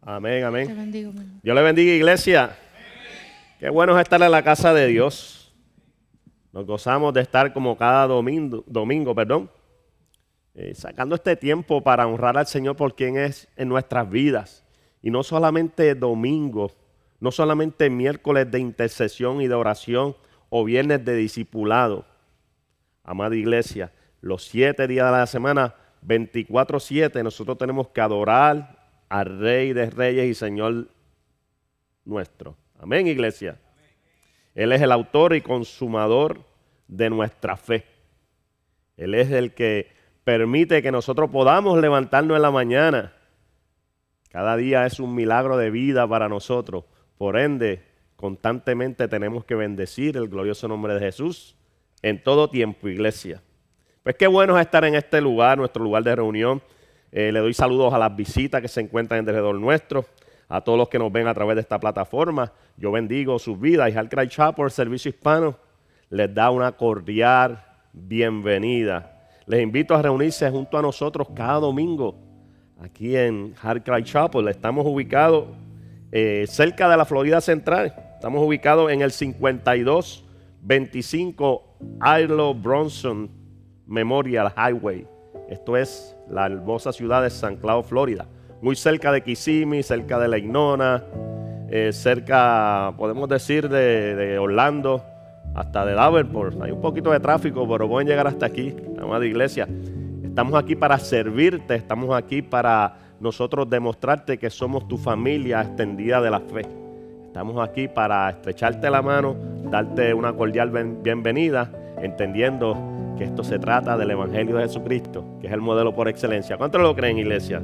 Amén, amén. Te bendigo, Dios le bendiga, iglesia. Amén. Qué bueno es estar en la casa de Dios. Nos gozamos de estar como cada domingo, sacando este tiempo para honrar al Señor por quien es en nuestras vidas. Y no solamente domingo, no solamente miércoles de intercesión y de oración o viernes de discipulado. Amada iglesia, los 7 días de la semana, 24/7, nosotros tenemos que adorar al Rey de Reyes y Señor nuestro. Amén, iglesia. Amén. Él es el autor y consumador de nuestra fe. Él es el que permite que nosotros podamos levantarnos en la mañana. Cada día es un milagro de vida para nosotros. Por ende, constantemente tenemos que bendecir el glorioso nombre de Jesús en todo tiempo, iglesia. Pues qué bueno es estar en este lugar, nuestro lugar de reunión. Le doy saludos a las visitas que se encuentran alrededor nuestro, a todos los que nos ven a través de esta plataforma. Yo bendigo sus vidas y Heart Cry Chapel, el servicio hispano, les da una cordial bienvenida. Les invito a reunirse junto a nosotros cada domingo aquí en Heart Cry Chapel. Estamos ubicados cerca de la Florida Central. Estamos ubicados en el 5225 Islo Bronson Memorial Highway. Esto es la hermosa ciudad de San Cloud, Florida. Muy cerca de Kissimmee, cerca de Legnona, cerca, podemos decir, de Orlando, hasta de Davenport. Hay un poquito de tráfico, pero pueden llegar hasta aquí, amada iglesia. Estamos aquí para servirte, estamos aquí para nosotros demostrarte que somos tu familia extendida de la fe. Estamos aquí para estrecharte la mano, darte una cordial bienvenida, entendiendo que esto se trata del Evangelio de Jesucristo, que es el modelo por excelencia. ¿Cuántos lo creen, iglesia?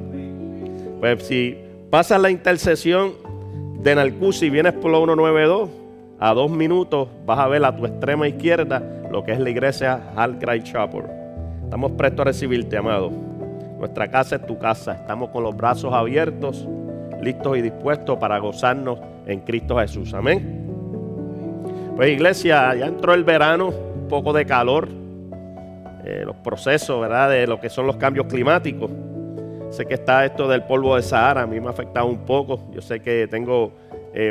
Pues si pasas la intercesión de Narcusi y vienes por la 192, a 2 minutos vas a ver a tu extrema izquierda lo que es la iglesia Heart Cry Chapel. Estamos prestos a recibirte, amado. Nuestra casa es tu casa. Estamos con los brazos abiertos, listos y dispuestos para gozarnos en Cristo Jesús. Amén. Pues iglesia, ya entró el verano, un poco de calor. Los procesos, ¿verdad?, de lo que son los cambios climáticos. Sé que está esto del polvo de Sahara, a mí me ha afectado un poco. Yo sé que tengo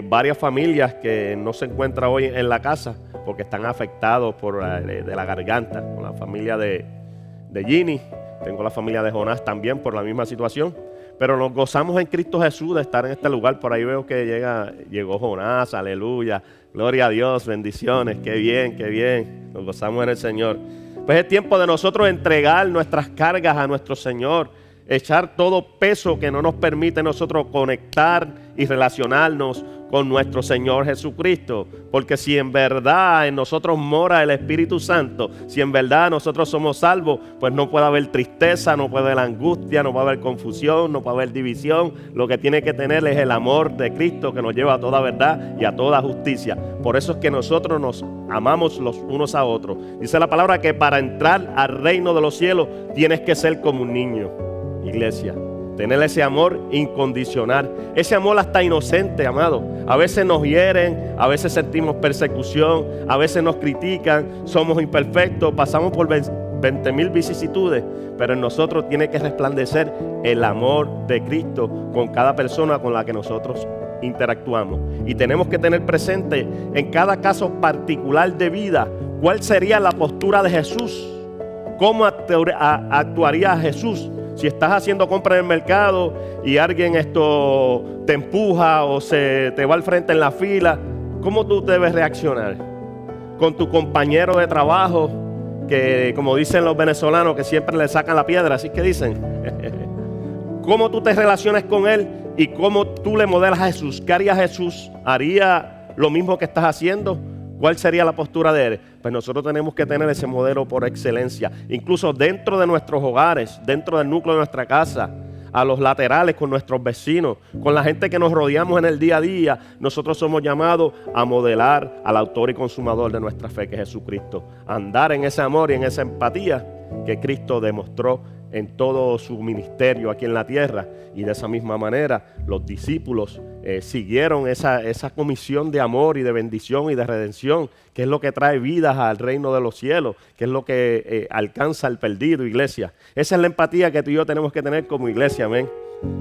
varias familias que no se encuentran hoy en la casa porque están afectados por de la garganta. Con la familia de Ginny, tengo la familia de Jonás también por la misma situación. Pero nos gozamos en Cristo Jesús de estar en este lugar. Por ahí veo que llegó Jonás, aleluya, gloria a Dios, bendiciones, qué bien, nos gozamos en el Señor. Pues es tiempo de nosotros entregar nuestras cargas a nuestro Señor, echar todo peso que no nos permite nosotros conectar y relacionarnos con nuestro Señor Jesucristo. Porque si en verdad en nosotros mora el Espíritu Santo, si en verdad nosotros somos salvos, pues no puede haber tristeza, no puede haber angustia, no puede haber confusión, no puede haber división. Lo que tiene que tener es el amor de Cristo que nos lleva a toda verdad y a toda justicia. Por eso es que nosotros nos amamos los unos a otros. Dice la palabra que para entrar al reino de los cielos tienes que ser como un niño. Iglesia, tener ese amor incondicional, ese amor hasta inocente, amado. A veces nos hieren, a veces sentimos persecución, a veces nos critican, somos imperfectos, pasamos por 20,000 vicisitudes, pero en nosotros tiene que resplandecer el amor de Cristo con cada persona con la que nosotros interactuamos. Y tenemos que tener presente en cada caso particular de vida cuál sería la postura de Jesús, cómo actuaría Jesús. Si estás haciendo compras en el mercado y alguien te empuja o se te va al frente en la fila, ¿cómo tú debes reaccionar? Con tu compañero de trabajo, que como dicen los venezolanos, que siempre le sacan la piedra, así que dicen. ¿Cómo tú te relacionas con él y cómo tú le modelas a Jesús? ¿Qué haría Jesús? ¿Haría lo mismo que estás haciendo? ¿Cuál sería la postura de él? Pues nosotros tenemos que tener ese modelo por excelencia. Incluso dentro de nuestros hogares, dentro del núcleo de nuestra casa, a los laterales, con nuestros vecinos, con la gente que nos rodeamos en el día a día, nosotros somos llamados a modelar al autor y consumador de nuestra fe, que es Jesucristo. Andar en ese amor y en esa empatía que Cristo demostró en todo su ministerio aquí en la tierra. Y de esa misma manera los discípulos siguieron esa comisión de amor y de bendición y de redención, que es lo que trae vidas al reino de los cielos, que es lo que alcanza al perdido, iglesia. Esa es la empatía que tú y yo tenemos que tener como iglesia, amén.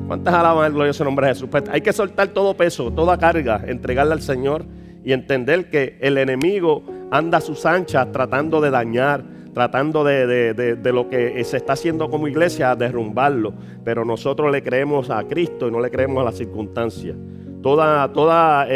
¿Cuántas alaban el glorioso nombre de Jesús? Pues hay que soltar todo peso, toda carga, entregarla al Señor y entender que el enemigo anda a sus anchas tratando de dañar, tratando de lo que se está haciendo como iglesia, derrumbarlo. Pero nosotros le creemos a Cristo y no le creemos a las circunstancias. Toda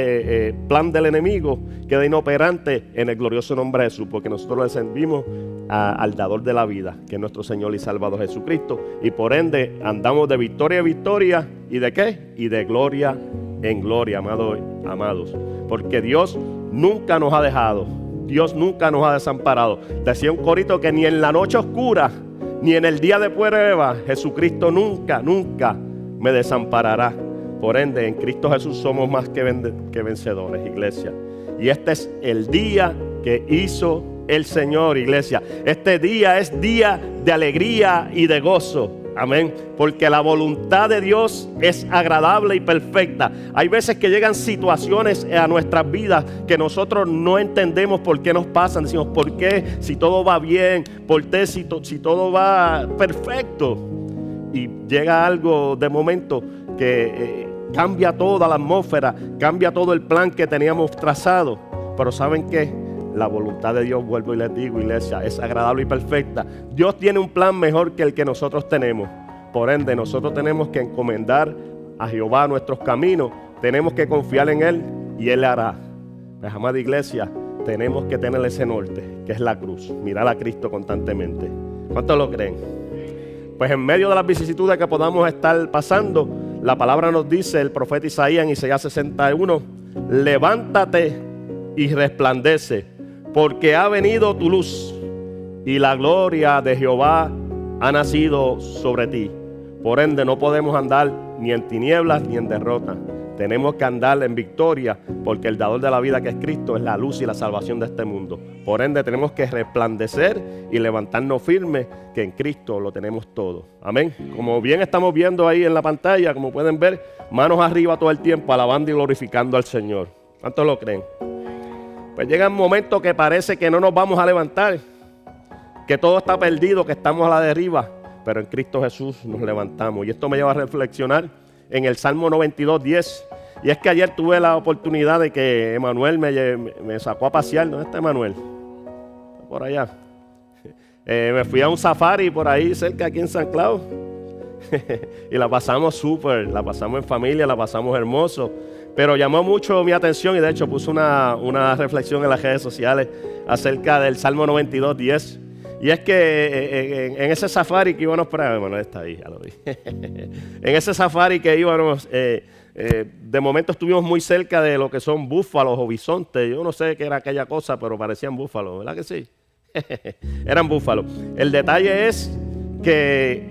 plan del enemigo queda inoperante en el glorioso nombre de Jesús, porque nosotros le servimos al dador de la vida, que es nuestro Señor y Salvador Jesucristo, y por ende andamos de victoria en victoria. ¿Y de qué? Y de gloria en gloria, amados, porque Dios nunca nos ha dejado, Dios nunca nos ha desamparado. Decía un corito que ni en la noche oscura, ni en el día de prueba, Jesucristo nunca me desamparará. Por ende, en Cristo Jesús somos más que vencedores, iglesia. Y este es el día que hizo el Señor, iglesia. Este día es día de alegría y de gozo. Amén. Porque la voluntad de Dios es agradable y perfecta. Hay veces que llegan situaciones a nuestras vidas que nosotros no entendemos por qué nos pasan. Decimos, ¿por qué? Si todo va bien, ¿por qué? Si todo va perfecto. Y llega algo de momento que cambia toda la atmósfera, cambia todo el plan que teníamos trazado. Pero ¿saben qué? La voluntad de Dios, vuelvo y les digo, iglesia, es agradable y perfecta. Dios tiene un plan mejor que el que nosotros tenemos. Por ende, nosotros tenemos que encomendar a Jehová nuestros caminos. Tenemos que confiar en Él y Él hará. Pues, amada iglesia, tenemos que tener ese norte, que es la cruz. Mirar a Cristo constantemente. ¿Cuántos lo creen? Pues en medio de las vicisitudes que podamos estar pasando, la palabra nos dice, el profeta Isaías en Isaías 61, levántate y resplandece, porque ha venido tu luz y la gloria de Jehová ha nacido sobre ti. Por ende, no podemos andar ni en tinieblas ni en derrota. Tenemos que andar en victoria, porque el dador de la vida, que es Cristo, es la luz y la salvación de este mundo. Por ende, tenemos que resplandecer y levantarnos firmes, que en Cristo lo tenemos todo. Amén. Como bien estamos viendo ahí en la pantalla, como pueden ver, manos arriba todo el tiempo, alabando y glorificando al Señor. ¿Cuántos lo creen? Pues llega un momento que parece que no nos vamos a levantar, que todo está perdido, que estamos a la deriva, pero en Cristo Jesús nos levantamos. Y esto me lleva a reflexionar en el Salmo 92:10. Y es que ayer tuve la oportunidad de que Emanuel me sacó a pasear. ¿Dónde está Emanuel? Por allá. Me fui a un safari por ahí cerca, aquí en San Clau. Y la pasamos súper, la pasamos en familia, la pasamos hermoso. Pero llamó mucho mi atención y de hecho puse una reflexión en las redes sociales acerca del Salmo 92:10. Y es que en ese safari que íbamos por ahí, bueno, está ahí, ya lo vi. En ese safari que íbamos, de momento estuvimos muy cerca de lo que son búfalos o bisontes. Yo no sé qué era aquella cosa, pero parecían búfalos, ¿verdad que sí? Eran búfalos. El detalle es que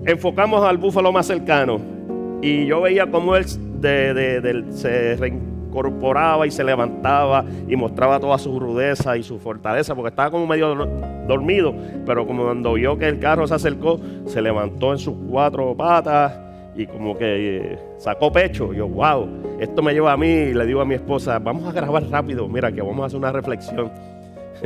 enfocamos al búfalo más cercano y yo veía cómo él se reincorporaba y se levantaba y mostraba toda su rudeza y su fortaleza, porque estaba como medio dormido, pero como cuando vio que el carro se acercó, se levantó en sus 4 patas y como que sacó pecho. Yo, wow, esto me lleva a mí, y le digo a mi esposa, vamos a grabar rápido, mira que vamos a hacer una reflexión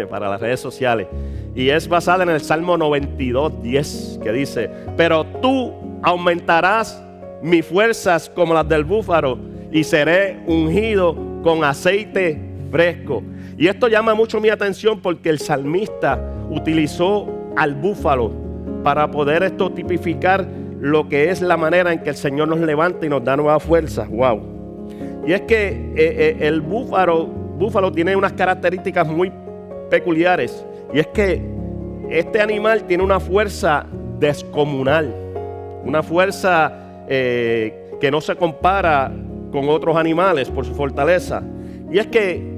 para las redes sociales. Y es basada en el Salmo 92:10, que dice, pero tú aumentarás mis fuerzas como las del búfalo y seré ungido con aceite fresco. Y esto llama mucho mi atención porque el salmista utilizó al búfalo para poder tipificar lo que es la manera en que el Señor nos levanta y nos da nuevas fuerzas. Wow. Y es que el búfalo tiene unas características muy peculiares. Y es que este animal tiene una fuerza descomunal, una fuerza que no se compara con otros animales por su fortaleza. Y es que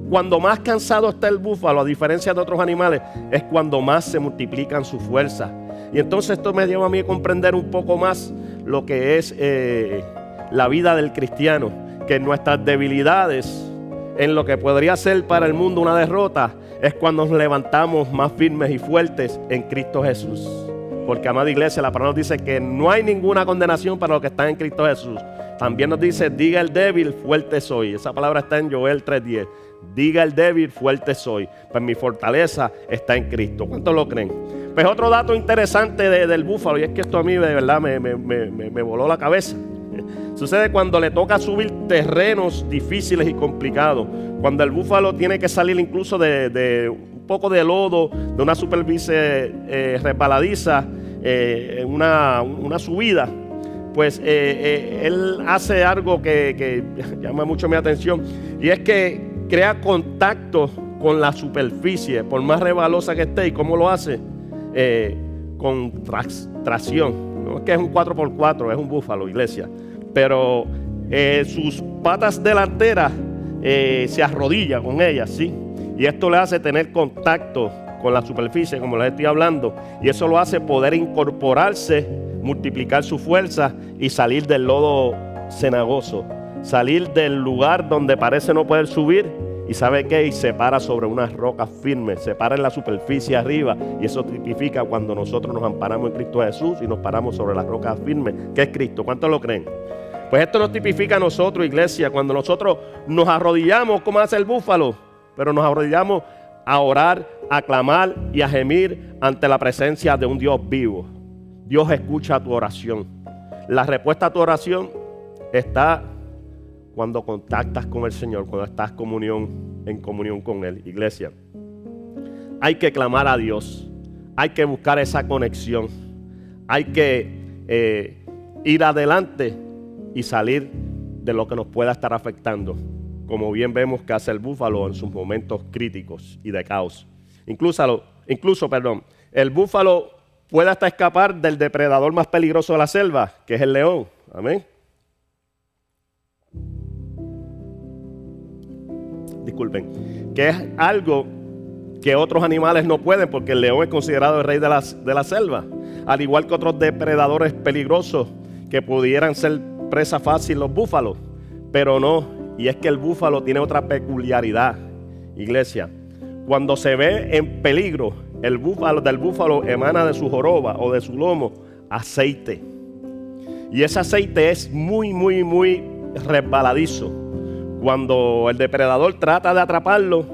cuando más cansado está el búfalo, a diferencia de otros animales, es cuando más se multiplican sus fuerzas. Y entonces esto me lleva a mí a comprender un poco más lo que es la vida del cristiano, que en nuestras debilidades, en lo que podría ser para el mundo una derrota, es cuando nos levantamos más firmes y fuertes en Cristo Jesús. Porque, amada iglesia, la palabra nos dice que no hay ninguna condenación para los que están en Cristo Jesús. También nos dice, diga el débil, fuerte soy. Esa palabra está en Joel 3:10. Diga el débil, fuerte soy. Pues mi fortaleza está en Cristo. ¿Cuántos lo creen? Pues otro dato interesante del búfalo, y es que esto a mí de verdad me voló la cabeza. Sucede cuando le toca subir terrenos difíciles y complicados. Cuando el búfalo tiene que salir incluso de un poco de lodo, de una superficie resbaladiza, en una subida. Pues él hace algo que llama mucho mi atención, y es que crea contacto con la superficie, por más resbalosa que esté. ¿Y cómo lo hace? Con tracción. No es que es un 4x4, es un búfalo, iglesia. Pero sus patas delanteras se arrodilla con ellas, ¿sí? Y esto le hace tener contacto con la superficie, como les estoy hablando. Y eso lo hace poder incorporarse, multiplicar su fuerza y salir del lodo cenagoso. Salir del lugar donde parece no poder subir. ¿Y sabe qué? Y se para sobre unas rocas firmes, se para en la superficie arriba. Y eso tipifica cuando nosotros nos amparamos en Cristo Jesús y nos paramos sobre las rocas firmes, que es Cristo. ¿Cuántos lo creen? Pues esto nos tipifica a nosotros, iglesia, cuando nosotros nos arrodillamos, como hace el búfalo, pero nos arrodillamos a orar, a clamar y a gemir ante la presencia de un Dios vivo. Dios escucha tu oración. La respuesta a tu oración está cuando contactas con el Señor, cuando estás en comunión con Él, iglesia. Hay que clamar a Dios, hay que buscar esa conexión, hay que ir adelante y salir de lo que nos pueda estar afectando, como bien vemos que hace el búfalo en sus momentos críticos y de caos. Incluso, el búfalo puede hasta escapar del depredador más peligroso de la selva, que es el león. Amén. Disculpen, que es algo que otros animales no pueden, porque el león es considerado el rey de la selva, al igual que otros depredadores peligrosos que pudieran ser presa fácil los búfalos, pero no. Y es que el búfalo tiene otra peculiaridad, iglesia. Cuando se ve en peligro, del búfalo emana de su joroba o de su lomo aceite, y ese aceite es muy resbaladizo. Cuando el depredador trata de atraparlo,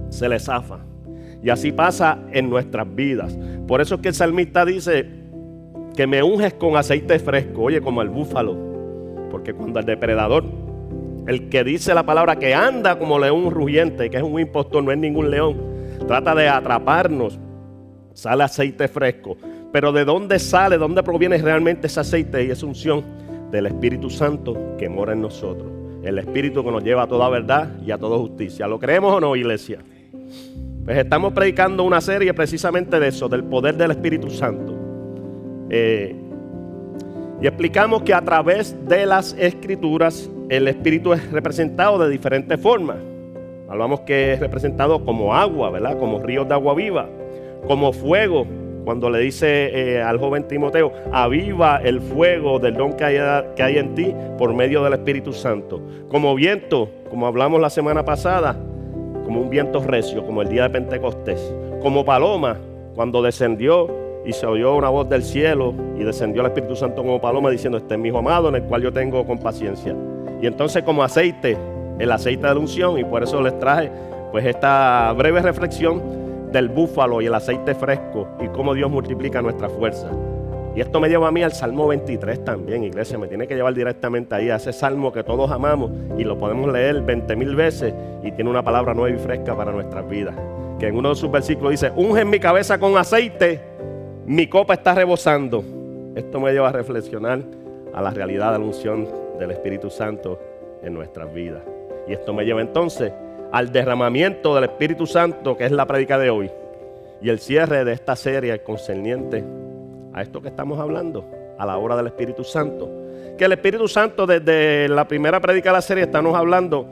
se le zafa. Y así pasa en nuestras vidas. Por eso es que el salmista dice que me unges con aceite fresco, oye, como el búfalo. Porque cuando el depredador, el que dice la palabra que anda como león rugiente, que es un impostor, no es ningún león, trata de atraparnos, sale aceite fresco. Pero ¿de dónde sale? ¿Dónde proviene realmente ese aceite y esa unción? Del Espíritu Santo que mora en nosotros. El Espíritu que nos lleva a toda verdad y a toda justicia. ¿Lo creemos o no, iglesia? Pues estamos predicando una serie precisamente de eso, del poder del Espíritu Santo. Y explicamos que a través de las Escrituras el Espíritu es representado de diferentes formas. Hablamos que es representado como agua, ¿verdad? Como ríos de agua viva, como fuego. Cuando le dice al joven Timoteo, aviva el fuego del don que hay en ti por medio del Espíritu Santo. Como viento, como hablamos la semana pasada, como un viento recio, como el día de Pentecostés. Como paloma, cuando descendió y se oyó una voz del cielo y descendió el Espíritu Santo como paloma diciendo, este es mi hijo amado en el cual yo tengo compaciencia. Y entonces como aceite, el aceite de la unción, y por eso les traje pues esta breve reflexión del búfalo y el aceite fresco y cómo Dios multiplica nuestra fuerza. Y esto me lleva a mí al Salmo 23 también, iglesia. Me tiene que llevar directamente ahí a ese salmo que todos amamos y lo podemos leer 20,000 veces y tiene una palabra nueva y fresca para nuestras vidas. Que en uno de sus versículos dice, unge mi cabeza con aceite, mi copa está rebosando. Esto me lleva a reflexionar a la realidad de la unción del Espíritu Santo en nuestras vidas. Y esto me lleva entonces al derramamiento del Espíritu Santo, que es la prédica de hoy, y el cierre de esta serie concerniente a esto que estamos hablando, a la obra del Espíritu Santo. Que el Espíritu Santo, desde la primera prédica de la serie, estamos hablando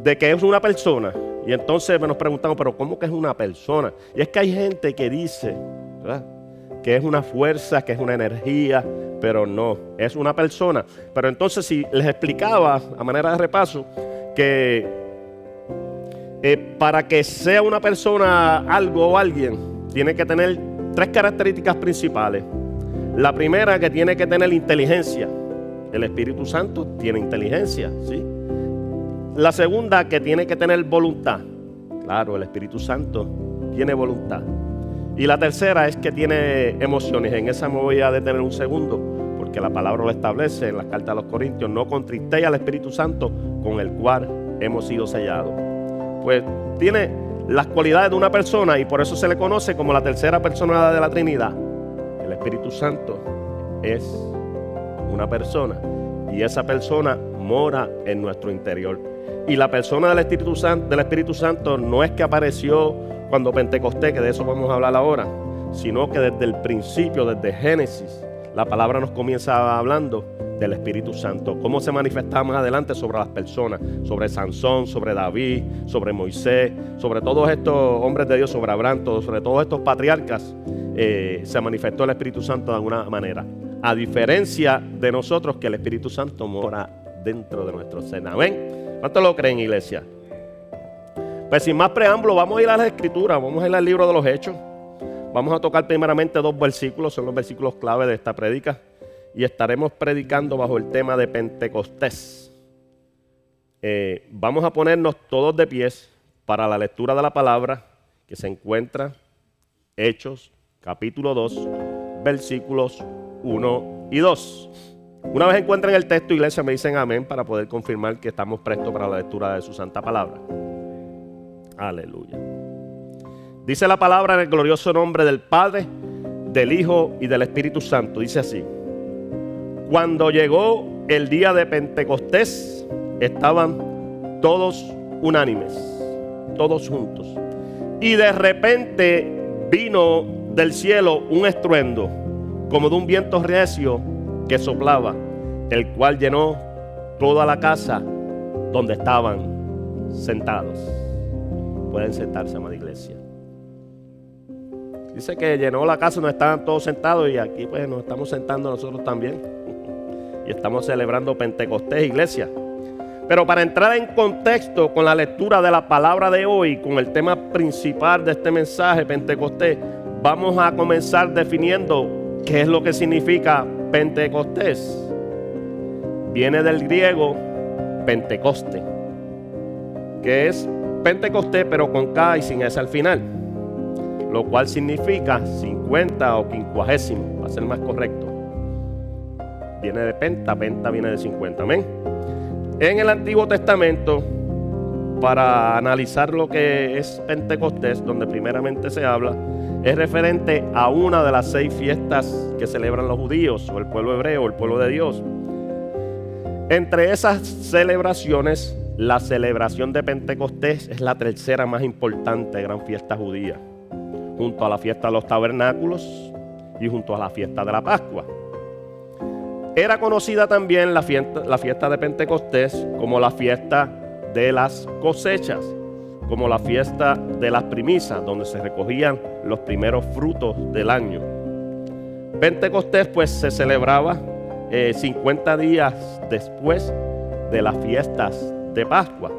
de que es una persona. Y entonces nos preguntamos, ¿pero cómo que es una persona? Y es que hay gente que dice, ¿verdad?, que es una fuerza, que es una energía, pero no, es una persona. Pero entonces si les explicaba, a manera de repaso, que para que sea una persona algo o alguien, tiene que tener tres características principales. La primera, que tiene que tener inteligencia. El Espíritu Santo tiene inteligencia, ¿sí? La segunda, que tiene que tener voluntad. Claro, el Espíritu Santo tiene voluntad. Y la tercera es que tiene emociones. En esa me voy a detener un segundo, porque la palabra lo establece en las cartas a los Corintios. No contristéis al Espíritu Santo, con el cual hemos sido sellados. Pues tiene las cualidades de una persona, y por eso se le conoce como la tercera persona de la Trinidad. El Espíritu Santo es una persona, y esa persona mora en nuestro interior. Y la persona del Espíritu Santo no es que apareció cuando Pentecostés, que de eso vamos a hablar ahora, sino que desde el principio, desde Génesis, la palabra nos comienza hablando del Espíritu Santo, cómo se manifestaba más adelante sobre las personas, sobre Sansón, sobre David, sobre Moisés, sobre todos estos hombres de Dios, sobre Abraham, sobre todos estos patriarcas. Se manifestó el Espíritu Santo de alguna manera, a diferencia de nosotros, que el Espíritu Santo mora dentro de nuestro ser. ¿Amén? ¿Cuántos lo creen, iglesia? Pues sin más preámbulo, vamos a ir a las Escrituras, vamos a ir al libro de los Hechos. Vamos a tocar primeramente 2 versículos, son los versículos clave de esta prédica, y estaremos predicando bajo el tema de Pentecostés. Vamos a ponernos todos de pies para la lectura de la palabra, que se encuentra Hechos capítulo 2, versículos 1 y 2. Una vez encuentren el texto, iglesia, me dicen amén para poder confirmar que estamos prestos para la lectura de su santa palabra. Aleluya. Dice la palabra en el glorioso nombre del Padre, del Hijo y del Espíritu Santo. Dice así: cuando llegó el día de Pentecostés, estaban todos unánimes, todos juntos. Y de repente vino del cielo un estruendo, como de un viento recio que soplaba, el cual llenó toda la casa donde estaban sentados. Pueden sentarse, amada iglesia. Dice que llenó la casa donde estaban todos sentados, y aquí pues nos estamos sentando nosotros también. Y estamos celebrando Pentecostés, iglesia. Pero para entrar en contexto con la lectura de la palabra de hoy, con el tema principal de este mensaje, Pentecostés, vamos a comenzar definiendo qué es lo que significa Pentecostés. Viene del griego Pentecoste, que es Pentecostés pero con K y sin S al final, lo cual significa 50 o 50, va a ser más correcto. Viene de penta viene de 50, amén. En el Antiguo Testamento, para analizar lo que es Pentecostés, donde primeramente se habla, es referente a una de las 6 fiestas que celebran los judíos, o el pueblo hebreo, o el pueblo de Dios. Entre esas celebraciones, la celebración de Pentecostés es la tercera más importante gran fiesta judía, junto a la fiesta de los tabernáculos y junto a la fiesta de la Pascua. Era conocida también la fiesta de Pentecostés como la fiesta de las cosechas, como la fiesta de las primicias, donde se recogían los primeros frutos del año. Pentecostés pues se celebraba 50 días después de las fiestas de Pascua.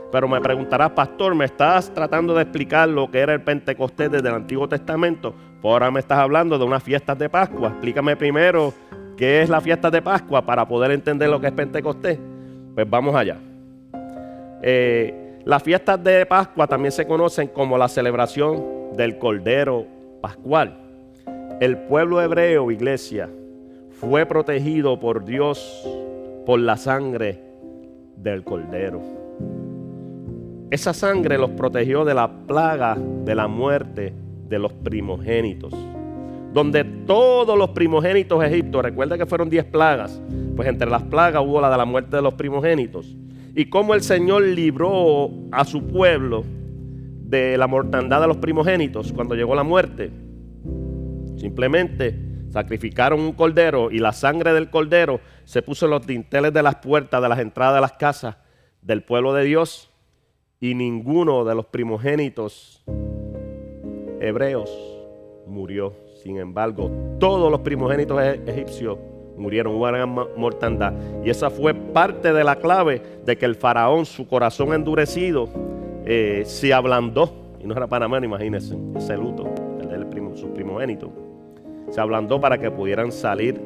Pero me preguntarás, pastor, ¿me estás tratando de explicar lo que era el Pentecostés desde el Antiguo Testamento? Pues ahora me estás hablando de unas fiestas de Pascua. Explícame primero qué es la fiesta de Pascua para poder entender lo que es Pentecostés. Pues vamos allá. Las fiestas de Pascua también se conocen como la celebración del Cordero Pascual. El pueblo hebreo, iglesia, fue protegido por Dios por la sangre del Cordero. Esa sangre los protegió de la plaga de la muerte de los primogénitos, donde todos los primogénitos de Egipto, recuerda que fueron 10 plagas, pues entre las plagas hubo la de la muerte de los primogénitos. Y cómo el Señor libró a su pueblo de la mortandad de los primogénitos cuando llegó la muerte. Simplemente sacrificaron un cordero, y la sangre del cordero se puso en los dinteles de las puertas de las entradas de las casas del pueblo de Dios, y ninguno de los primogénitos hebreos murió. Sin embargo, todos los primogénitos egipcios murieron, hubo gran mortandad. Y esa fue parte de la clave de que el faraón, su corazón endurecido, se ablandó. Y no era para menos, imagínense, ese luto, el de su primogénito. se ablandó para que pudieran salir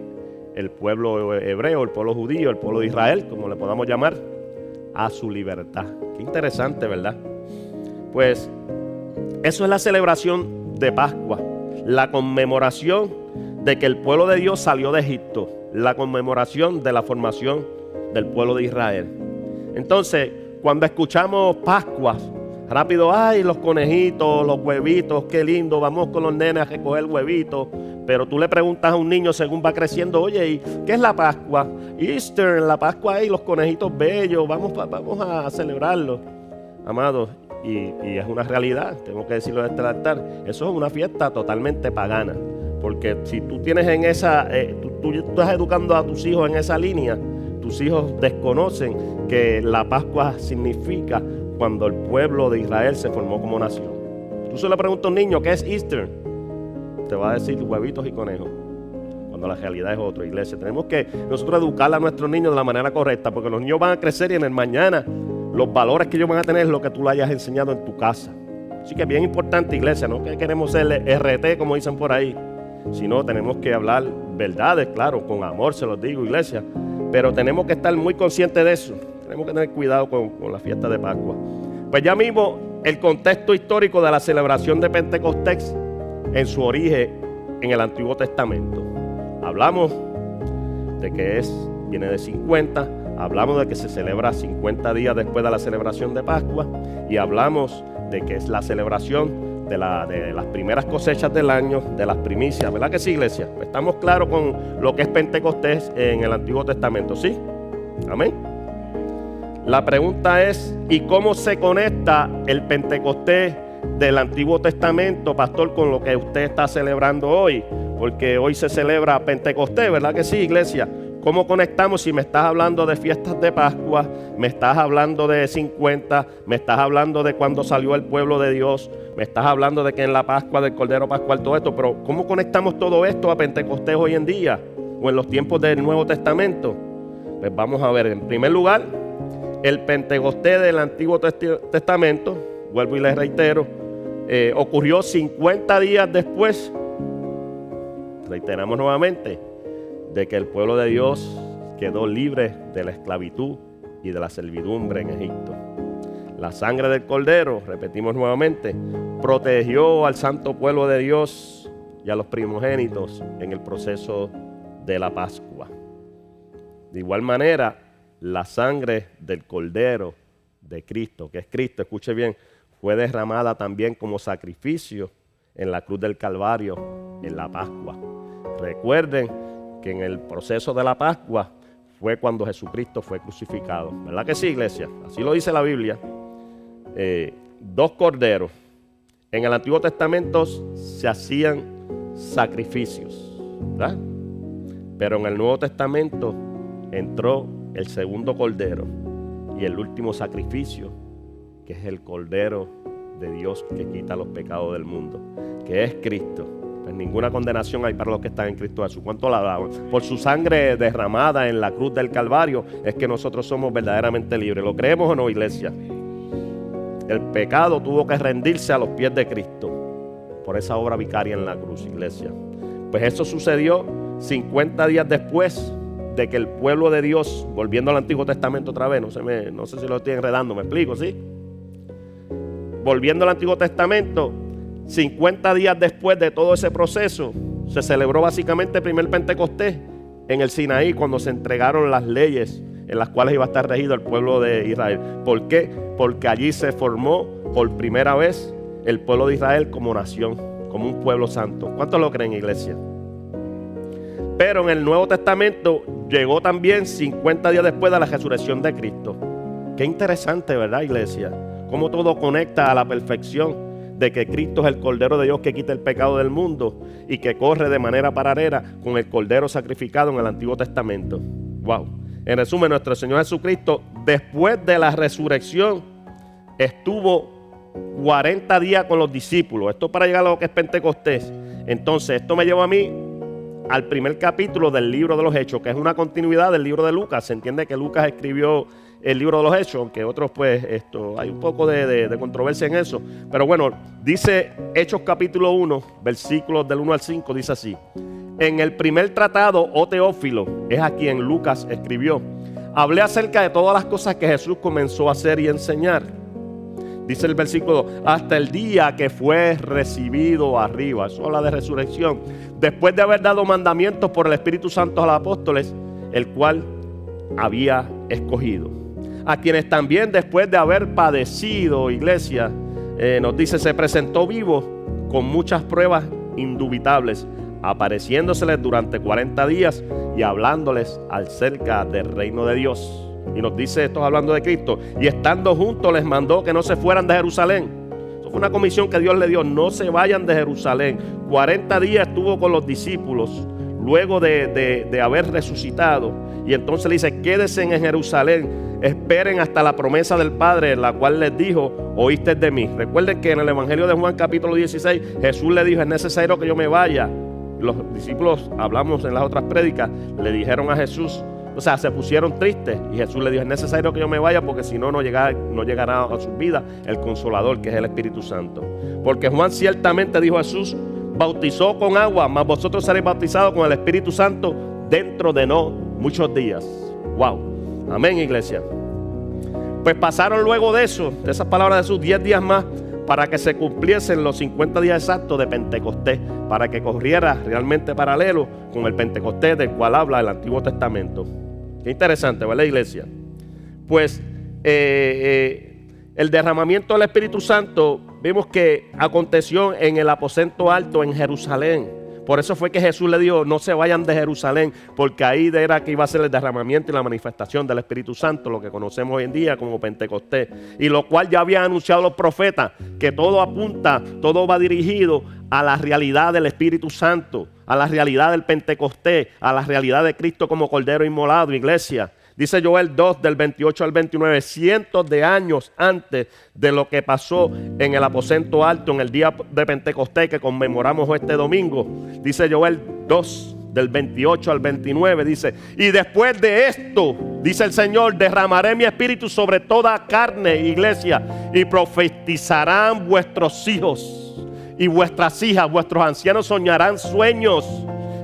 el pueblo hebreo, el pueblo judío, el pueblo de Israel, como le podamos llamar, a su libertad. Qué interesante, ¿verdad? Pues eso es la celebración de Pascua, la conmemoración de que el pueblo de Dios salió de Egipto, la conmemoración de la formación del pueblo de Israel. Entonces, cuando escuchamos Pascua, rápido, ay, los conejitos, los huevitos, qué lindo, vamos con los nenes a recoger huevitos. Pero tú le preguntas a un niño según va creciendo, oye, ¿y qué es la Pascua? Easter, la Pascua, y los conejitos bellos, vamos a celebrarlo. Amados, y es una realidad, tengo que decirlo desde el altar, eso es una fiesta totalmente pagana. Porque si tú tienes en esa, tú estás educando a tus hijos en esa línea, tus hijos desconocen que la Pascua significa cuando el pueblo de Israel se formó como nación. Tú se le preguntas a un niño, ¿qué es Easter? Te va a decir huevitos y conejos, cuando la realidad es otra. Iglesia, tenemos que nosotros educar a nuestros niños de la manera correcta, porque los niños van a crecer y en el mañana los valores que ellos van a tener es lo que tú le hayas enseñado en tu casa. Así que es bien importante, iglesia, no que queremos ser RT como dicen por ahí, sino tenemos que hablar verdades, claro, con amor se los digo, iglesia, pero tenemos que estar muy conscientes de eso. Tenemos que tener cuidado con la fiesta de Pascua. Pues ya mismo el contexto histórico de la celebración de Pentecostés en su origen en el Antiguo Testamento. Hablamos de que viene de 50, hablamos de que se celebra 50 días después de la celebración de Pascua y hablamos de que es la celebración de las primeras cosechas del año, de las primicias. ¿Verdad que sí, iglesia? Estamos claros con lo que es Pentecostés en el Antiguo Testamento, ¿sí? Amén. La pregunta es, ¿y cómo se conecta el Pentecostés del Antiguo Testamento, pastor, con lo que usted está celebrando hoy? Porque hoy se celebra Pentecostés, ¿verdad que sí, iglesia? ¿Cómo conectamos si me estás hablando de fiestas de Pascua, me estás hablando de 50, me estás hablando de cuando salió el pueblo de Dios, me estás hablando de que en la Pascua del Cordero Pascual, todo esto? Pero ¿cómo conectamos todo esto a Pentecostés hoy en día o en los tiempos del Nuevo Testamento? Pues vamos a ver, en primer lugar, el Pentecostés del Antiguo Testamento, vuelvo y les reitero, ocurrió 50 días después, reiteramos nuevamente, de que el pueblo de Dios quedó libre de la esclavitud y de la servidumbre en Egipto. La sangre del Cordero, repetimos nuevamente, protegió al santo pueblo de Dios y a los primogénitos en el proceso de la Pascua. De igual manera, la sangre del Cordero de Cristo, que es Cristo, escuche bien, fue derramada también como sacrificio en la cruz del Calvario en la Pascua. Recuerden que en el proceso de la Pascua fue cuando Jesucristo fue crucificado. ¿Verdad que sí, iglesia? Así lo dice la Biblia. 2 corderos. En el Antiguo Testamento se hacían sacrificios, ¿verdad? Pero en el Nuevo Testamento entró el segundo cordero y el último sacrificio, que es el Cordero de Dios que quita los pecados del mundo, que es Cristo. Pues ninguna condenación hay para los que están en Cristo Jesús. ¿Cuánto la daban? Por su sangre derramada en la cruz del Calvario es que nosotros somos verdaderamente libres. ¿Lo creemos o no, iglesia? El pecado tuvo que rendirse a los pies de Cristo por esa obra vicaria en la cruz, iglesia. Pues eso sucedió 50 días después de que el pueblo de Dios, volviendo al Antiguo Testamento otra vez, no sé si lo estoy enredando, ¿me explico? ¿Sí? Volviendo al Antiguo Testamento, 50 días después de todo ese proceso, se celebró básicamente el primer Pentecostés en el Sinaí, cuando se entregaron las leyes en las cuales iba a estar regido el pueblo de Israel. ¿Por qué? Porque allí se formó por primera vez el pueblo de Israel como nación, como un pueblo santo. ¿Cuántos lo creen, iglesia? Pero en el Nuevo Testamento llegó también 50 días después de la resurrección de Cristo. Qué interesante, ¿verdad, iglesia? Cómo todo conecta a la perfección de que Cristo es el Cordero de Dios que quita el pecado del mundo y que corre de manera paralela con el Cordero sacrificado en el Antiguo Testamento. Wow. En resumen, nuestro Señor Jesucristo, después de la resurrección, estuvo 40 días con los discípulos. Esto para llegar a lo que es Pentecostés. Entonces, esto me lleva a mí al primer capítulo del libro de los Hechos, que es una continuidad del libro de Lucas. Se entiende que Lucas escribió el libro de los Hechos, aunque otros, pues, hay un poco de controversia en eso. Pero bueno, Dice Hechos capítulo 1, versículos del 1 al 5, dice así: en el primer tratado, oh Teófilo, es a quien Lucas escribió, hablé acerca de todas las cosas que Jesús comenzó a hacer y enseñar. Dice el versículo, hasta el día que fue recibido arriba. Eso habla de resurrección. Después de haber dado mandamientos por el Espíritu Santo a los apóstoles, el cual había escogido. A quienes también después de haber padecido, iglesia, nos dice, se presentó vivo con muchas pruebas indubitables, apareciéndoseles durante 40 días y hablándoles acerca del reino de Dios. Y nos dice, esto hablando de Cristo, y estando juntos les mandó que no se fueran de Jerusalén. Eso fue una comisión que Dios le dio, no se vayan de Jerusalén. 40 días estuvo con los discípulos luego de haber resucitado, y entonces le dice, quédense en Jerusalén, esperen hasta la promesa del Padre, la cual les dijo, oíste de mí. Recuerden que en el Evangelio de Juan capítulo 16 Jesús le dijo, es necesario que yo me vaya. Los discípulos, hablamos en las otras prédicas, le dijeron a Jesús, o sea, se pusieron tristes, y Jesús le dijo, es necesario que yo me vaya, porque si no, no llegará a su vida el Consolador, que es el Espíritu Santo. Porque Juan ciertamente, dijo Jesús, bautizó con agua, mas vosotros seréis bautizados con el Espíritu Santo dentro de no muchos días. Wow, amén, iglesia. Pues pasaron luego de eso, de esas palabras de Jesús, 10 días más, para que se cumpliesen los 50 días exactos de Pentecostés, para que corriera realmente paralelo con el Pentecostés del cual habla el Antiguo Testamento. Qué interesante, ¿verdad, iglesia? Pues el derramamiento del Espíritu Santo vimos que aconteció en el aposento alto en Jerusalén. Por eso fue que Jesús le dijo, no se vayan de Jerusalén, porque ahí era que iba a ser el derramamiento y la manifestación del Espíritu Santo, lo que conocemos hoy en día como Pentecostés, y lo cual ya habían anunciado los profetas, que todo apunta, todo va dirigido a la realidad del Espíritu Santo, a la realidad del Pentecostés, a la realidad de Cristo como Cordero inmolado, iglesia. Dice Joel 2 del 28 al 29, cientos de años antes de lo que pasó en el aposento alto en el día de Pentecostés que conmemoramos este domingo. Dice Joel 2 del 28 al 29, dice, y después de esto, dice el Señor, derramaré mi espíritu sobre toda carne, iglesia, y profetizarán vuestros hijos y vuestras hijas, vuestros ancianos soñarán sueños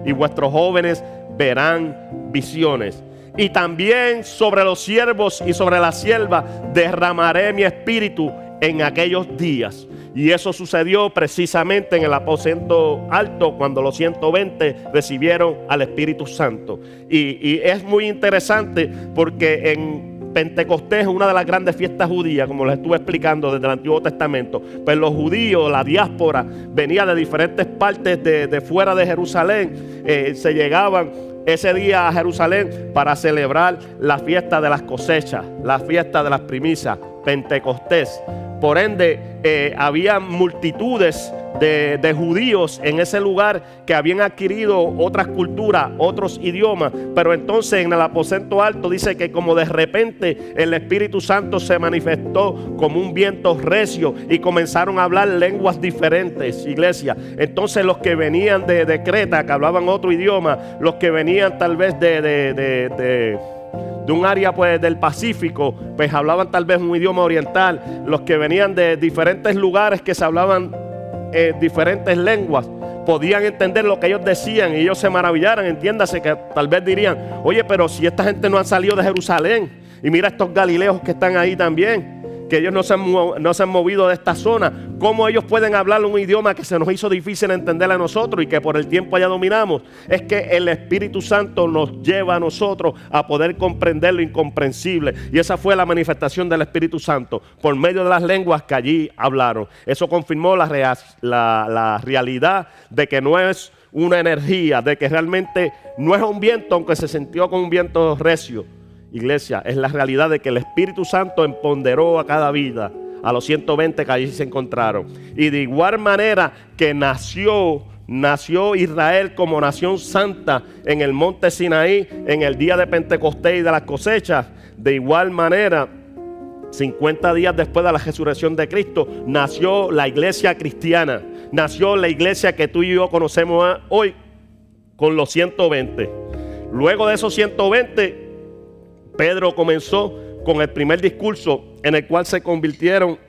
y vuestros jóvenes verán visiones. Y también sobre los siervos y sobre la sierva derramaré mi espíritu en aquellos días. Y eso sucedió precisamente en el aposento alto, cuando los 120 recibieron al Espíritu Santo. Y es muy interesante porque en Pentecostés es una de las grandes fiestas judías, como les estuve explicando desde el Antiguo Testamento. Pues los judíos, la diáspora, venía de diferentes partes de fuera de Jerusalén. Se llegaban ese día a Jerusalén para celebrar la fiesta de las cosechas, la fiesta de las primicias, Pentecostés. Por ende, había multitudes de judíos en ese lugar que habían adquirido otras culturas, otros idiomas. Pero entonces en el aposento alto dice que como de repente el Espíritu Santo se manifestó como un viento recio y comenzaron a hablar lenguas diferentes, iglesia. Entonces los que venían de Creta, que hablaban otro idioma, los que venían tal vez de un área pues del Pacífico, pues hablaban tal vez un idioma oriental. Los que venían de diferentes lugares que se hablaban diferentes lenguas, podían entender lo que ellos decían y ellos se maravillaran. Entiéndase que tal vez dirían, oye, pero si esta gente no han salido de Jerusalén, y mira estos galileos que están ahí también, que ellos no se han movido de esta zona, ¿cómo ellos pueden hablar un idioma que se nos hizo difícil entender a nosotros y que por el tiempo ya dominamos? Es que el Espíritu Santo nos lleva a nosotros a poder comprender lo incomprensible, y esa fue la manifestación del Espíritu Santo por medio de las lenguas que allí hablaron. Eso confirmó la realidad de que no es una energía, de que realmente no es un viento, aunque se sintió como un viento recio. Iglesia, es la realidad de que el Espíritu Santo empoderó a cada vida, a los 120 que allí se encontraron. Y de igual manera que nació Israel como nación santa en el monte Sinaí, en el día de Pentecostés y de las cosechas, de igual manera, 50 días después de la resurrección de Cristo, nació la iglesia cristiana, nació la iglesia que tú y yo conocemos hoy con los 120. Luego de esos 120, Pedro comenzó con el primer discurso en el cual se convirtieron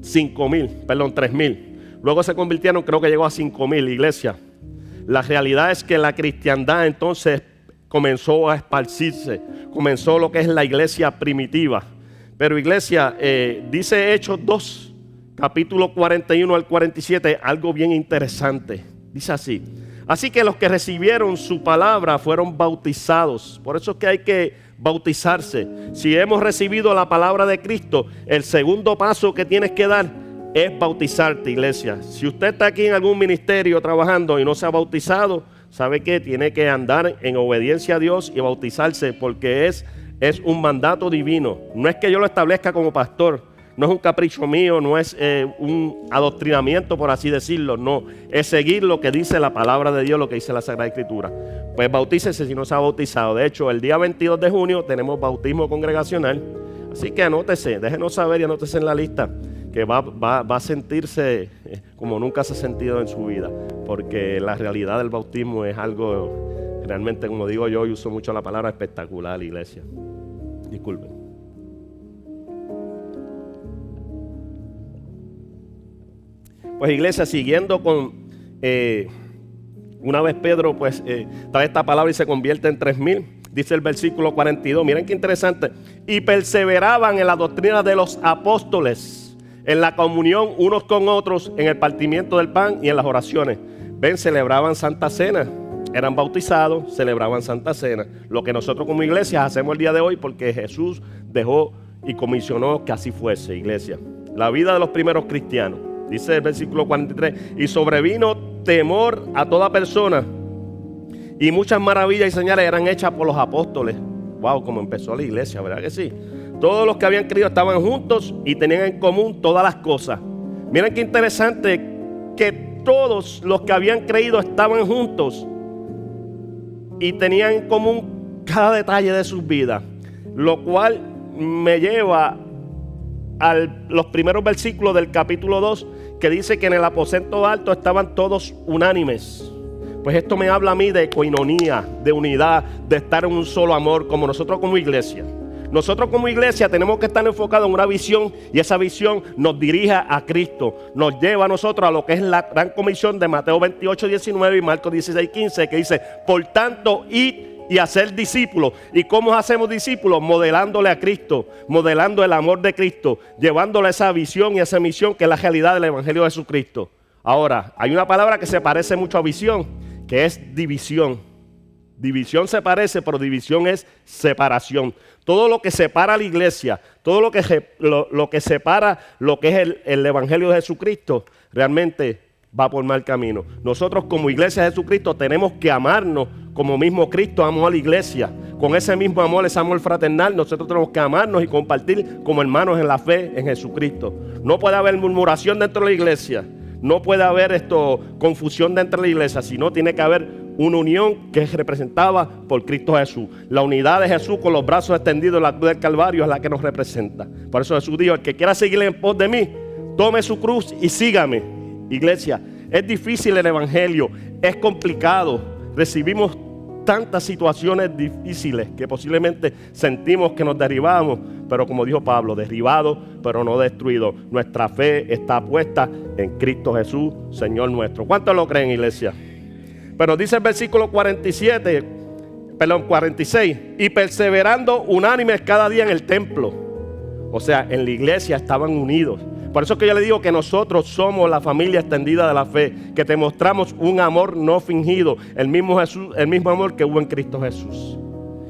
3,000. Luego se convirtieron, creo que llegó a 5,000, iglesia. La realidad es que la cristiandad entonces comenzó a esparcirse, comenzó lo que es la iglesia primitiva. Pero iglesia, dice Hechos 2, capítulo 41 al 47, algo bien interesante. Dice así: así que los que recibieron su palabra fueron bautizados. Por eso es que hay que bautizarse. Si hemos recibido la palabra de Cristo, el segundo paso que tienes que dar es bautizarte, iglesia. Si usted está aquí en algún ministerio trabajando y no se ha bautizado, ¿sabe qué? Tiene que andar en obediencia a Dios y bautizarse, porque es un mandato divino. No es que yo lo establezca como pastor, no es un capricho mío, no es un adoctrinamiento, por así decirlo. No, es seguir lo que dice la palabra de Dios, lo que dice la Sagrada Escritura. Pues bautícese si no se ha bautizado. De hecho, el día 22 de junio tenemos bautismo congregacional. Así que anótese, déjenos saber y anótese en la lista, que va a sentirse como nunca se ha sentido en su vida, porque la realidad del bautismo es algo realmente, como digo yo, y uso mucho la palabra, espectacular, iglesia. Disculpen. Pues iglesia, siguiendo con una vez Pedro pues trae esta palabra y se convierte en 3,000. Dice el versículo 42, miren qué interesante: y perseveraban en la doctrina de los apóstoles, en la comunión unos con otros, en el partimiento del pan y en las oraciones. Ven, celebraban Santa Cena, eran bautizados, celebraban Santa Cena. Lo que nosotros como iglesia hacemos el día de hoy, porque Jesús dejó y comisionó que así fuese, iglesia. La vida de los primeros cristianos. Dice el versículo 43, y sobrevino temor a toda persona, y muchas maravillas y señales eran hechas por los apóstoles. Wow, como empezó la iglesia, ¿verdad que sí? Todos los que habían creído estaban juntos y tenían en común todas las cosas. Miren qué interesante, que todos los que habían creído estaban juntos y tenían en común cada detalle de sus vidas, lo cual me lleva a los primeros versículos del capítulo 2, que dice que en el aposento alto estaban todos unánimes. Pues esto me habla a mí de coinonía, de unidad, de estar en un solo amor, como nosotros como iglesia. Nosotros como iglesia tenemos que estar enfocados en una visión, y esa visión nos dirige a Cristo, nos lleva a nosotros a lo que es la gran comisión de Mateo 28, 19 y Marcos 16, 15, que dice: por tanto, id y hacer discípulos. ¿Y cómo hacemos discípulos? Modelándole a Cristo, modelando el amor de Cristo, llevándole esa visión y esa misión que es la realidad del Evangelio de Jesucristo. Ahora, hay una palabra que se parece mucho a visión, que es división. División se parece, pero división es separación. Todo lo que separa a la iglesia, todo lo que separa lo que es el Evangelio de Jesucristo, realmente va por mal camino. Nosotros como iglesia de Jesucristo tenemos que amarnos como mismo Cristo amó a la iglesia. Con ese mismo amor, ese amor fraternal, nosotros tenemos que amarnos y compartir como hermanos en la fe en Jesucristo. No puede haber murmuración dentro de la iglesia, no puede haber confusión dentro de la iglesia, sino tiene que haber una unión que es representada por Cristo Jesús. La unidad de Jesús con los brazos extendidos en la cruz del Calvario es la que nos representa. Por eso Jesús dijo: el que quiera seguir en pos de mí, tome su cruz y sígame. Iglesia, es difícil el evangelio, es complicado, recibimos tantas situaciones difíciles que posiblemente sentimos que nos derribamos, pero como dijo Pablo, derribado pero no destruido. Nuestra fe está puesta en Cristo Jesús, Señor nuestro. ¿Cuántos lo creen, iglesia? Pero dice el versículo 46, y perseverando unánimes cada día en el templo. O sea, en la iglesia estaban unidos. Por eso es que yo le digo que nosotros somos la familia extendida de la fe, que te mostramos un amor no fingido, el mismo amor que hubo en Cristo Jesús.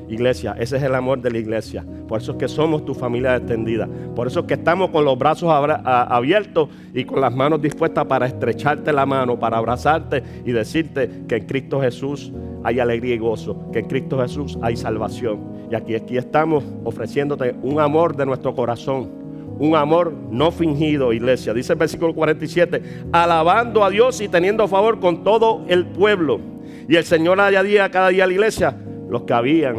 Iglesia, ese es el amor de la iglesia. Por eso es que somos tu familia extendida. Por eso es que estamos con los brazos abiertos y con las manos dispuestas para estrecharte la mano, para abrazarte y decirte que en Cristo Jesús hay alegría y gozo, que en Cristo Jesús hay salvación. Y aquí estamos ofreciéndote un amor de nuestro corazón. Un amor no fingido, iglesia. Dice el versículo 47, alabando a Dios y teniendo favor con todo el pueblo. Y el Señor añadía cada día a la iglesia los que habían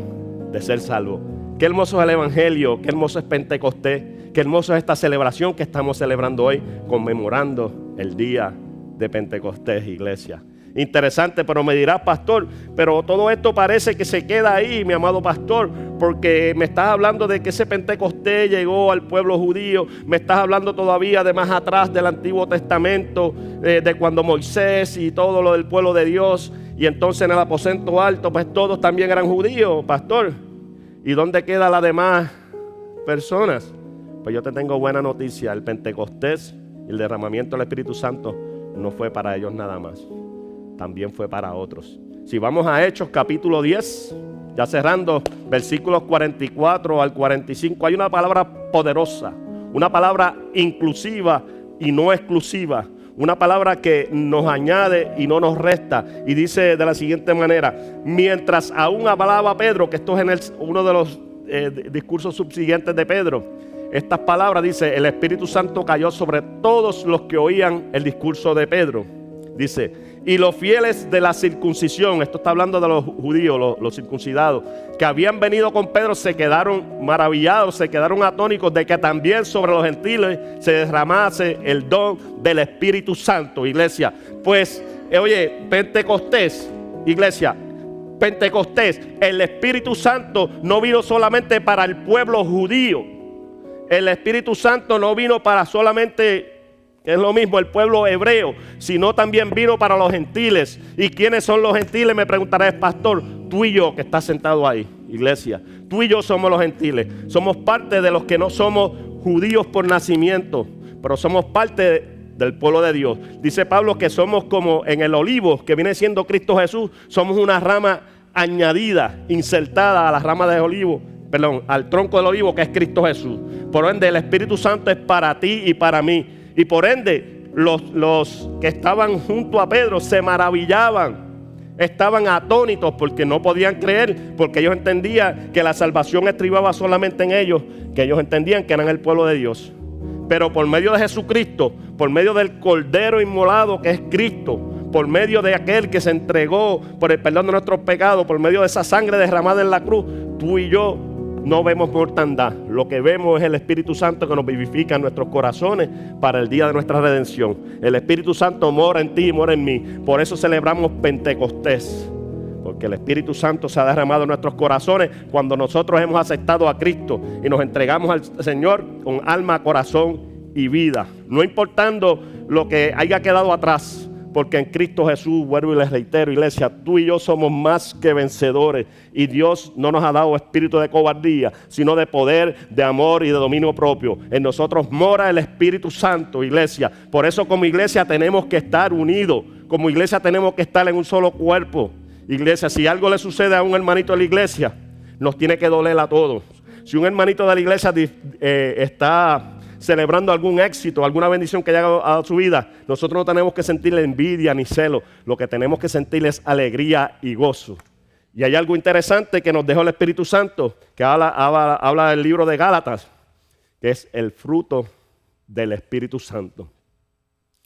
de ser salvos. Qué hermoso es el evangelio, qué hermoso es Pentecostés, qué hermoso es esta celebración que estamos celebrando hoy, conmemorando el día de Pentecostés, iglesia. Interesante, pero me dirás, pastor, pero todo esto parece que se queda ahí, mi amado pastor, porque me estás hablando de que ese Pentecostés llegó al pueblo judío, me estás hablando todavía de más atrás del Antiguo Testamento, de cuando Moisés y todo lo del pueblo de Dios, y entonces en el aposento alto, pues todos también eran judíos, pastor. ¿Y dónde quedan las demás personas? Pues yo te tengo buena noticia, el Pentecostés y el derramamiento del Espíritu Santo no fue para ellos nada más, también fue para otros. Si vamos a Hechos capítulo 10, ya cerrando, versículos 44 al 45, hay una palabra poderosa, una palabra inclusiva y no exclusiva, una palabra que nos añade y no nos resta, y dice de la siguiente manera: mientras aún hablaba Pedro, que esto es en uno de los discursos subsiguientes de Pedro, estas palabras, dice, el Espíritu Santo cayó sobre todos los que oían el discurso de Pedro. Dice, y los fieles de la circuncisión, esto está hablando de los judíos, los circuncidados, que habían venido con Pedro, se quedaron maravillados, se quedaron atónicos de que también sobre los gentiles se derramase el don del Espíritu Santo, iglesia. Pues, oye, Pentecostés, iglesia, Pentecostés, el Espíritu Santo no vino solamente para el pueblo judío. El Espíritu Santo no vino para solamente, es lo mismo, el pueblo hebreo, sino también vino para los gentiles. ¿Y quiénes son los gentiles? Me preguntarás, pastor. Tú y yo que estás sentado ahí, iglesia. Tú y yo somos los gentiles. Somos parte de los que no somos judíos por nacimiento, pero somos parte del pueblo de Dios. Dice Pablo que somos como en el olivo, que viene siendo Cristo Jesús. Somos una rama añadida, insertada a la rama de olivo. Perdón, al tronco del olivo, que es Cristo Jesús. Por ende, el Espíritu Santo es para ti y para mí. Y por ende, los que estaban junto a Pedro se maravillaban, estaban atónitos porque no podían creer, porque ellos entendían que la salvación estribaba solamente en ellos, que ellos entendían que eran el pueblo de Dios. Pero por medio de Jesucristo, por medio del Cordero inmolado que es Cristo, por medio de aquel que se entregó por el perdón de nuestros pecados, por medio de esa sangre derramada en la cruz, tú y yo no vemos mortandad. Lo que vemos es el Espíritu Santo que nos vivifica en nuestros corazones para el día de nuestra redención. El Espíritu Santo mora en ti y mora en mí. Por eso celebramos Pentecostés, porque el Espíritu Santo se ha derramado en nuestros corazones cuando nosotros hemos aceptado a Cristo y nos entregamos al Señor con alma, corazón y vida, no importando lo que haya quedado atrás. Porque en Cristo Jesús, vuelvo y les reitero, iglesia, tú y yo somos más que vencedores. Y Dios no nos ha dado espíritu de cobardía, sino de poder, de amor y de dominio propio. En nosotros mora el Espíritu Santo, iglesia. Por eso como iglesia tenemos que estar unidos. Como iglesia tenemos que estar en un solo cuerpo. Iglesia, si algo le sucede a un hermanito de la iglesia, nos tiene que doler a todos. Si un hermanito de la iglesia está celebrando algún éxito, alguna bendición que haya llegado a su vida, nosotros no tenemos que sentirle envidia ni celo. Lo que tenemos que sentir es alegría y gozo. Y hay algo interesante que nos dejó el Espíritu Santo, que habla del libro de Gálatas, que es el fruto del Espíritu Santo,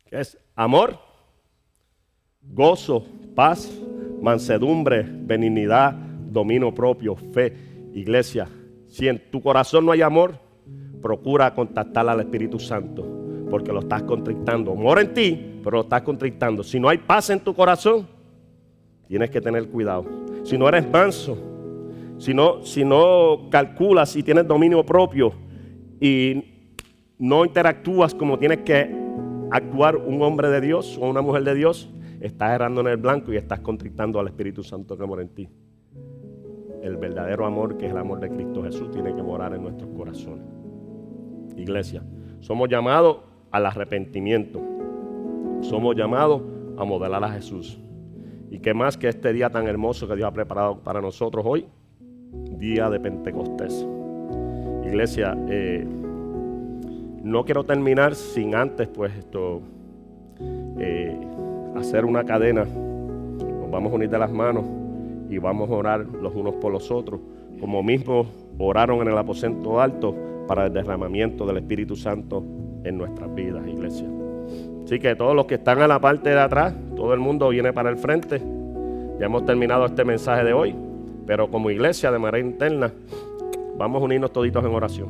que es amor, gozo, paz, mansedumbre, benignidad, dominio propio, fe. Iglesia, si en tu corazón no hay amor, procura contactar al Espíritu Santo, porque lo estás contristando. Mora en ti, pero lo estás contristando. Si no hay paz en tu corazón, tienes que tener cuidado. Si no eres manso, si no calculas y tienes dominio propio y no interactúas como tienes que actuar un hombre de Dios o una mujer de Dios, estás errando en el blanco y estás contristando al Espíritu Santo que mora en ti. El verdadero amor, que es el amor de Cristo Jesús, tiene que morar en nuestros corazones. Iglesia, somos llamados al arrepentimiento. Somos llamados a modelar a Jesús. Y qué más que este día tan hermoso que Dios ha preparado para nosotros hoy, día de Pentecostés. Iglesia, no quiero terminar sin antes hacer una cadena. Nos vamos a unir de las manos y vamos a orar los unos por los otros, como mismo oraron en el aposento alto para el derramamiento del Espíritu Santo en nuestras vidas, iglesia. Así que todos los que están a la parte de atrás, todo el mundo viene para el frente. Ya hemos terminado este mensaje de hoy, pero como iglesia de manera interna, vamos a unirnos toditos en oración.